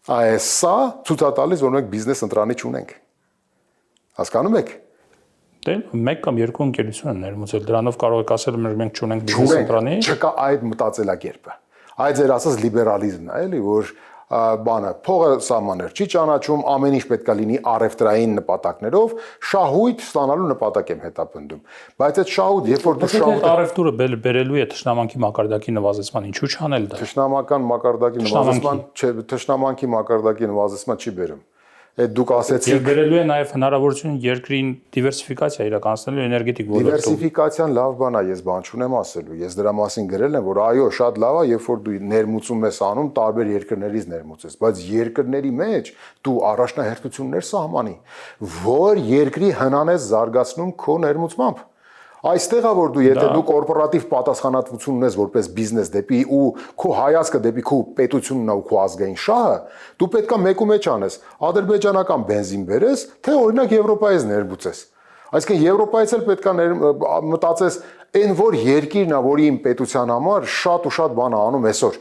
Սա ցույց է տալիս, որ մենք բիզնես ընտրանի չունենք։ Հասկանում եք։ Դե մեկ կամ երկու ընկերություն են ներմուծել, դրանով կարող եք ասել, որ մենք չունենք բիզնես ընտրանի։ Չկա այդ մտածելակերպը։ Այդ ձեր ասած լիբերալիզմն է, էլի, որ բանը փողը սահմաններ չի ճանաչում, ամեն ինչ պետք է լինի առևտրային նպատակներով, շահույթ ստանալու նպատակ եմ հետապնդում։ Բայց այդ շահույթ, երբ որ դու շահույթ առևտուրը բերելու է թշնամանքի մակարդակի նվազեցման, ինչու չանել դա։ Թշնամական մակարդակի նվազեցման, չէ, թշնամանքի մակարդակի նվազեցման չի բերում։ Այդ դուք ասեցիք։ Եվ բերելու է նաև հնարավորություն երկրին դիվերսիֆիկացիա իրականացնելու էներգետիկ ոլորտում։ Դիվերսիֆիկացիան լավ բան է, ես բան չունեմ ասելու։ Ես դրա մասին գրել եմ, որ այո, շատ լավ է, երբ որ դու ներմուծում ես անում, տարբեր երկրներից ներմուծես, բայց երկրների մեջ դու առաջնահերթություններ սահմանի, որ երկրի հնան ես զարգացնում քո ներմուծմամբ։ Այստեղ է որ դու եթե դու կորպորատիվ պատասխանատվություն ունես որպես բիզնես դեպի ու քո հայացքը դեպի քո պետությունն ու քո ազգային շահը, դու պետքա մեկու մեջ անես, ադրբեջանական բենզին բերես, թե օրինակ Եվրոպայից ներմուծես։ Այսինքն Եվրոպայից էլ պետքա մտածես այն որ երկիրն է, որի իմ պետության համար շատ ու շատ բան է անում այսօր։